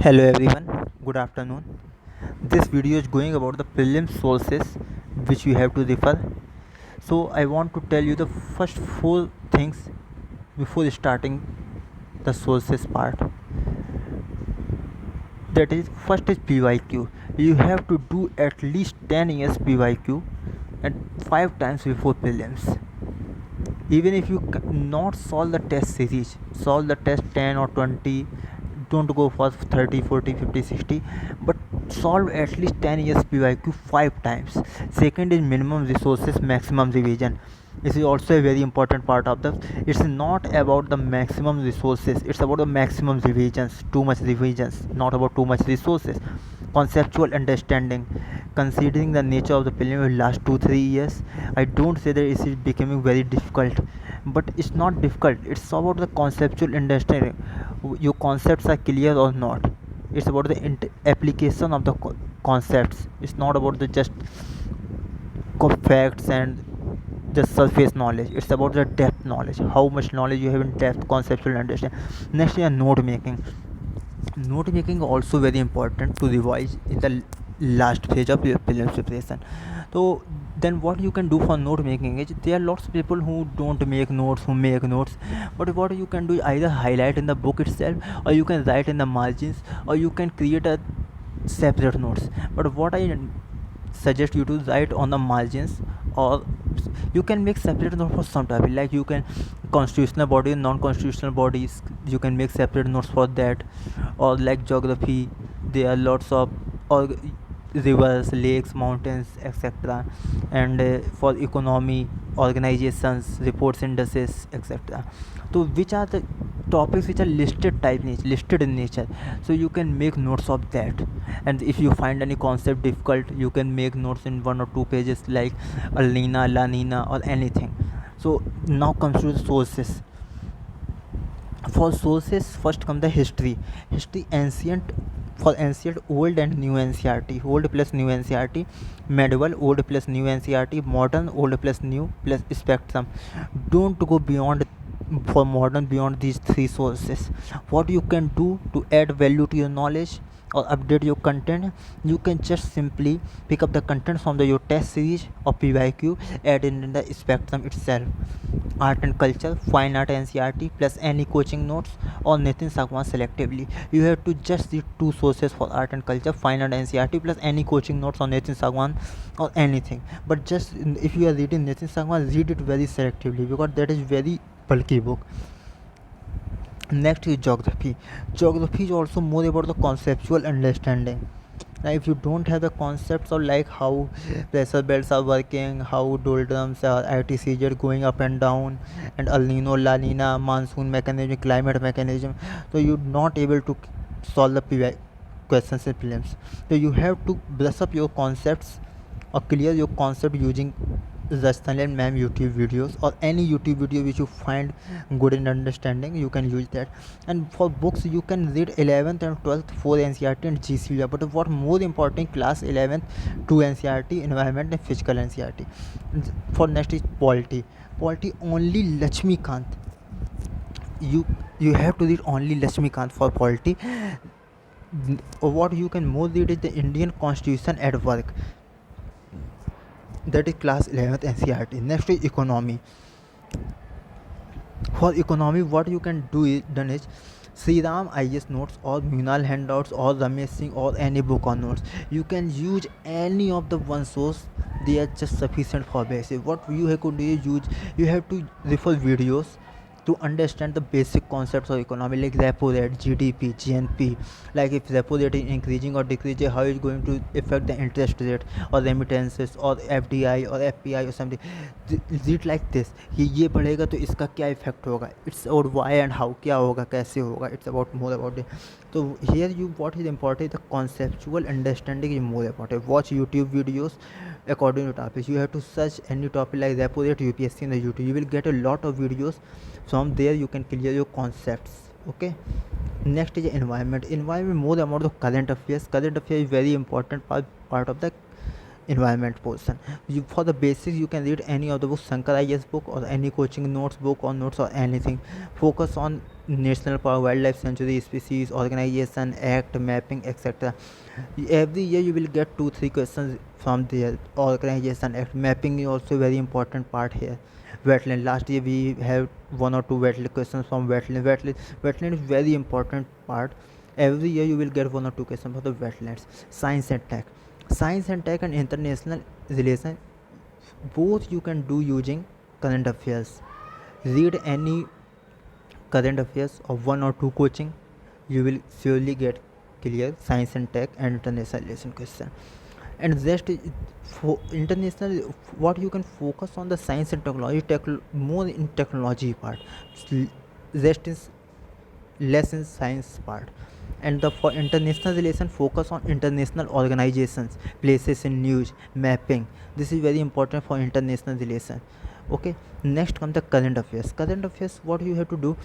Hello everyone, good afternoon. This video is going about the prelim sources which you have to refer. So I want to tell you the first four things before starting the sources part. That is, first is PYQ. You have to do at least 10 years PYQ and 5 times before prelims. Even if you cannot solve the test series, solve the test 10 or 20, don't go for 30, 40, 50, 60, but solve at least 10 years PYQ 5 times. Second is minimum resources, maximum revision. This is also a very important part of the. It's not about the maximum resources, it's about the maximum revisions. Too much revisions, not about too much resources. Conceptual understanding, considering the nature of the film will last 2-3 years. I don't say that it is becoming very difficult, but it's not difficult. It's about the conceptual understanding. Your concepts are clear or not. It's about the application of the concepts. It's not about the just facts and the surface knowledge. It's about the depth knowledge, how much knowledge you have in depth, conceptual understanding. Next is note making. Note making also very important to revise in the last phase of your prelims preparation. So then what you can do for note making is, there are lots of people who don't make notes, who make notes, but what you can do is either highlight in the book itself, or you can write in the margins, or you can create a separate notes. But what I suggest you to write on the margins, or you can make separate notes for some topic, like you can constitutional body and non-constitutional bodies, you can make separate notes for that. Or like geography, there are lots of or rivers, lakes, mountains, etc. And for economy, organizations, reports, indices, etc. So which are the topics which are listed in nature, so you can make notes of that. And if you find any concept difficult, you can make notes in 1 or 2 pages, like El Nina, La Nina, or anything. So now comes to the sources. For sources, first come the history. Ancient, for ancient, old and new NCRT, old plus new NCRT. Medieval, old plus new NCRT. Modern, old plus new plus spectrum. Don't go beyond, for modern, beyond these three sources. What you can do to add value to your knowledge or update your content, you can just simply pick up the content from your test series or PYQ, add it in the spectrum itself. Art and culture, fine art NCRT plus any coaching notes, or Nitin Sagwan selectively. You have to just read two sources for art and culture, fine art NCRT plus any coaching notes on Nitin Sagwan or anything. But just if you are reading Nitin Sagwan, read it very selectively, because that is very bulky book. Next is geography. Geography is also more about the conceptual understanding. Now if you don't have the concepts of like how pressure belts are working, how doldrums are ITCZ going up and down, and El Nino, La Nina, monsoon mechanism, climate mechanism, so you're not able to solve the questions in prelims. So you have to brush up your concepts or clear your concept using Rajasthan and ma'am YouTube videos, or any YouTube video which you find good in understanding, you can use that. And for books, you can read 11th and 12th for NCRT and GCV. But what more important, class 11th to NCRT, environment and physical NCRT. For next is polity. Polity only Lakshmikant. You have to read only Lakshmikant for polity. What you can more read is the Indian Constitution at work. That is class 11th NCRT. Next is economy. For economy, what you can do is Sri Ram IS notes, or Munal handouts, or Ramesh Singh, or any book on notes. You can use any of the one source. They are just sufficient for basic. What you have to do is you have to refer videos to understand the basic concepts of economy, like repo rate, GDP, GNP. Like if repo rate is increasing or decreasing, how it's going to affect the interest rate, or remittances, or FDI, or FPI, or something. Read like this कि ये बढ़ेगा तो इसका क्या effect होगा, it's और Y and how, क्या होगा, कैसे होगा. It's about more about it. तो here you, what is important, the conceptual understanding is more important. Watch YouTube videos according to topics. You have to search any topic like repo rate UPSC in the YouTube. You will get a lot of videos. From there you can clear your concepts. Okay. Next is environment more about the current affairs. Current affairs is very important part of the environment portion. For the basics, you can read any of the books, Shankar IS book, or any coaching notes book, or notes, or anything. Focus on National Park, Wildlife Sanctuary, Species Organization Act, Mapping, etc. Every year you will get 2-3 questions from the Organization Act. Mapping is also very important part here. Wetland, last year we have 1 or 2 wetland questions from wetland is very important part. Every year you will get 1 or 2 questions for the wetlands. Science and tech and international relation, both you can do using current affairs. Read any current affairs of 1 or 2 coaching, you will surely get clear science and tech and international relation question. And rest for international, what you can focus on the science and technology, more in technology part, rest is less in science part. And the for international relation, focus on international organizations, places in news, mapping. This is very important for international relation. Okay, next come the current affairs. What you have to do,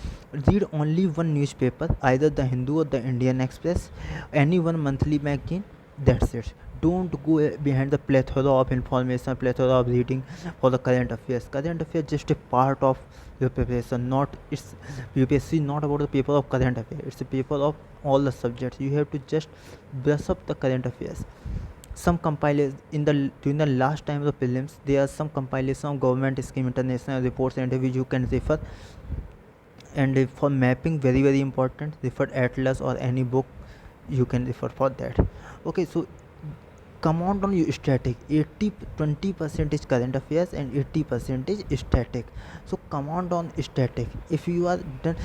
read only one newspaper, either the Hindu or the Indian Express, any one monthly magazine, that's it. Don't go behind the plethora of information, plethora of reading for the current affairs. Current affairs just a part of your preparation, not it's UPSC not about the paper of current affairs, it's a paper of all the subjects. You have to just brush up the current affairs. Some compilation in the during the last time of the prelims, there are some compilation of government scheme, international reports and interviews you can refer. And for mapping, very important, refer atlas or any book, you can refer for that. Okay, so come on you static, 20% is current affairs and 80% is static. So come on static. If you are done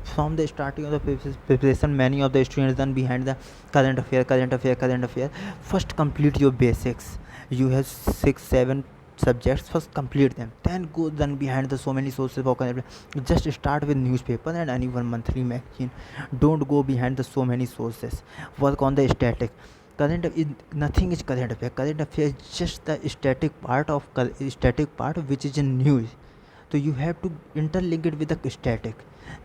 from the starting of the preparation, many of the students done behind the current affair. First complete your basics. You have 6-7 subjects, first complete them, then go then behind the so many sources for current affairs. Just start with newspaper and any one monthly magazine. Don't go behind the so many sources. Work on the static. Nothing is current affair. Current affair is just the static part which is in news. So you have to interlink it with the static.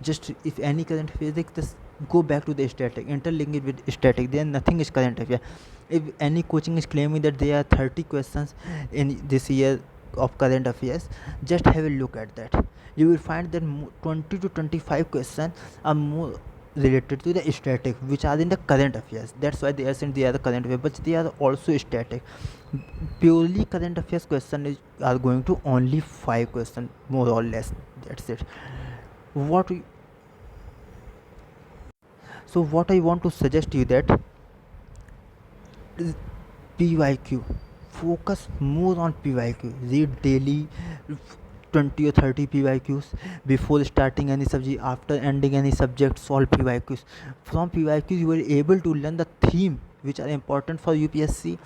Just if any current affair, just go back to the static, interlink it with static, then nothing is current affair. If any coaching is claiming that there are 30 questions in this year of current affairs, just have a look at that. You will find that 20 to 25 questions are more related to the static, which are in the current affairs. That's why they are saying they are the current affairs, but they are also static. Purely current affairs question are going to only 5 questions, more or less. That's it. What I want to suggest you that PYQ, focus more on PYQ. Read daily 20 or 30 PYQs before starting any subject, after ending any subject, solve PYQs. From PYQs you will able to learn the theme which are important for UPSC.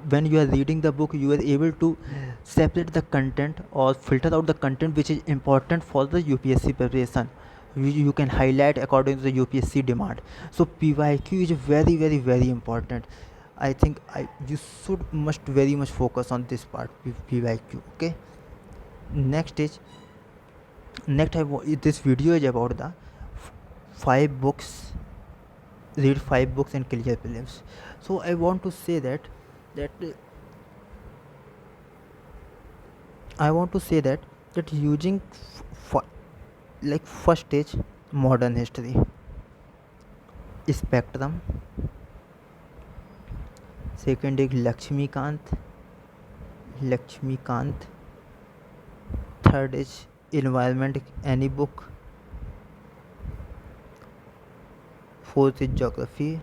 When you are reading the book, you are able to separate the content or filter out the content which is important for the UPSC preparation. You can highlight according to the UPSC demand. So PYQ is very important. I think you must very much focus on this part, PYQ. Okay, next this video is about the 5 books. Read 5 books and clear prelims. So I want to say that using like first stage, modern history, spectrum. Second is Lakshmikant. Third is environment, any book. Fourth is geography,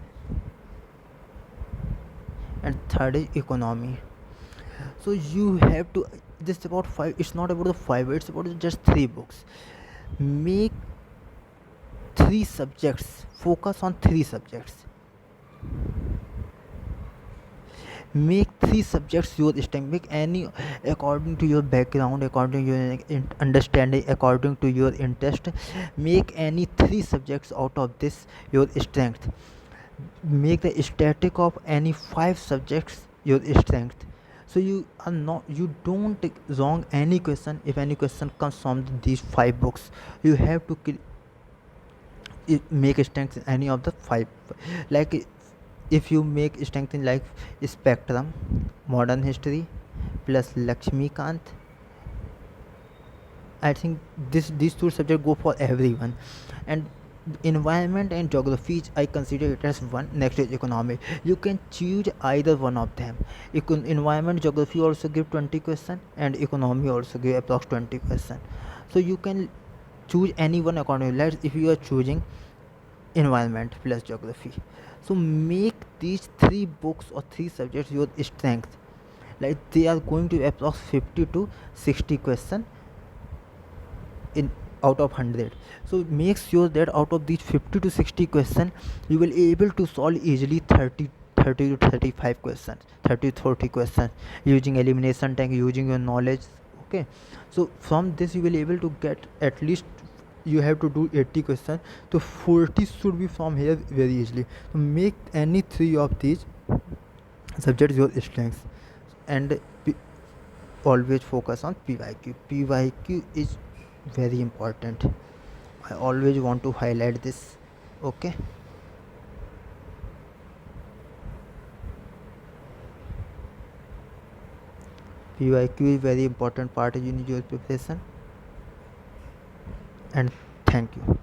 and third is economy. So you have to, this about 5, it's not about the 5, it's about just 3 books. Make 3 subjects, focus on 3 subjects. Make 3 subjects your strength. Make any according to your background, according to your understanding, according to your interest. Make any 3 subjects out of this your strength. Make the static of any 5 subjects your strength. So you don't wrong any question. If any question comes from these 5 books, you have to make strength in any of the 5. Like if you make strength in like spectrum, modern history plus Lakshmikant I think these two subjects go for everyone. And environment and geography, I consider it as one. Next is economic. You can choose either one of them. Environment geography also give 20 question, and economy also give approx 20 question. So you can choose any one accordingly. Let's, if you are choosing environment plus geography, so make these three books or three subjects your strength. Like they are going to approx 50 to 60 question in out of 100. So make sure that out of these 50 to 60 questions you will able to solve easily 30 to 35 questions, 30 to 40 questions using elimination tank, using your knowledge. Okay, so from this you will able to get at least, you have to do 80 questions, so 40 should be from here very easily. So make any three of these subjects your strengths, and always focus on pyq. Pyq is very important. I always want to highlight this. Okay, pyq is very important part in your preparation. And thank you.